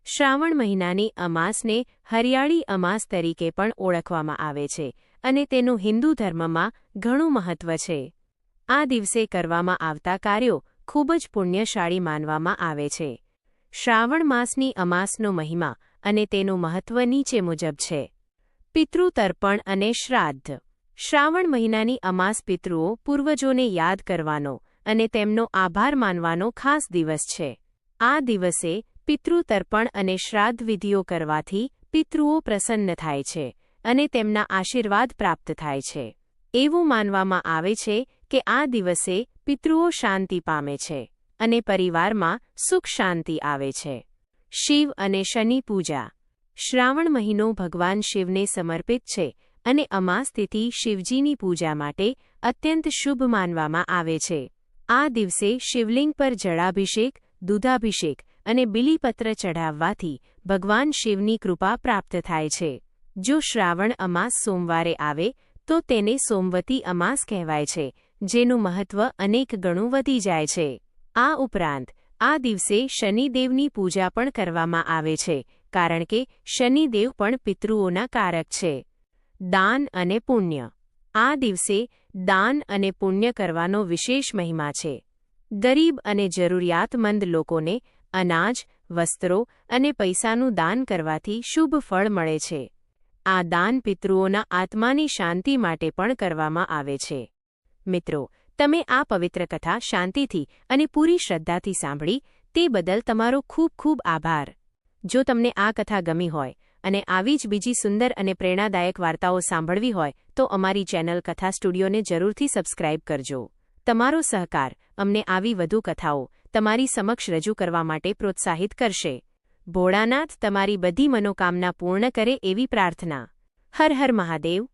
શ્રાવણ મહિનાની અમાસને હરિયાળી અમાસ તરીકે પણ ઓળખવામાં આવે છે અને તેનું હિન્દુ ધર્મમાં ઘણું મહત્વ છે. આ દિવસે કરવામાં આવતા કાર્યો ખૂબ જ પુણ્યશાળી માનવામાં આવે છે. શ્રાવણ માસની અમાસનો મહિમા અને તેનું મહત્વ નીચે મુજબ છે. પિતૃતર્પણ અને શ્રાદ્ધ. શ્રાવણ મહિનાની અમાસ પિતૃઓ પૂર્વજોને યાદ કરવાનો અને તેમનો આભાર માનવાનો ખાસ દિવસ છે. આ દિવસે પિતૃતર્પણ અને શ્રાદ્ધ વિધિઓ કરવાથી પિતૃઓ પ્રસન્ન થાય છે અને તેમના આશીર્વાદ પ્રાપ્ત થાય છે. એવું માનવામાં આવે છે કે આ દિવસે પિતૃઓ શાંતિ પામે છે અને પરિવારમાં સુખ શાંતિ આવે છે. શિવ અને શનિ પૂજા. શ્રાવણ મહિનો ભગવાન શિવને સમર્પિત છે અને અમાસ તિથિ શિવજીની પૂજા માટે અત્યંત શુભ માનવામાં આવે છે. આ દિવસે શિવલિંગ પર જળાભિષેક, દૂધાભિષેક અને બીલીપત્ર ચઢાવવાથી ભગવાન શિવની કૃપા પ્રાપ્ત થાય છે. જો શ્રાવણ અમાસ સોમવારે આવે તો તેને સોમવતી અમાસ કહેવાય છે, જેનું મહત્વ અનેક ગણું વધી જાય છે. આ ઉપરાંત આ દિવસે શનિદેવની પૂજા પણ કરવામાં આવે છે, કારણ કે શનિદેવ પણ પિતૃઓના કારક છે. દાન અને પુણ્ય. આ દિવસે દાન અને પુણ્ય કરવાનો વિશેષ મહિમા છે. ગરીબ અને જરૂરિયાતમંદ લોકોને અનાજ, વસ્ત્રો અને પૈસાનું દાન કરવાથી શુભ ફળ મળે છે. આ દાન પિતૃઓના આત્માની શાંતિ માટે પણ કરવામાં આવે છે. મિત્રો, તમે આ પવિત્ર કથા શાંતિથી અને પૂરી શ્રદ્ધાથી સાંભળી તે બદલ તમારો ખૂબ ખૂબ આભાર. જો તમને આ કથા ગમી હોય અને આવી જ બીજી સુંદર અને પ્રેરણાદાયક વાર્તાઓ સાંભળવી હોય તો અમારી ચેનલ કથા સ્ટુડિયોને જરૂરથી સબસ્ક્રાઇબ કરજો. તમારો સહકાર અમને આવી વધુ કથાઓ તમારી સમક્ષ રજૂ કરવા માટે પ્રોત્સાહિત કરશે. ભોળાનાથ તમારી બધી મનોકામના પૂર્ણ કરે એવી પ્રાર્થના. હર હર મહાદેવ.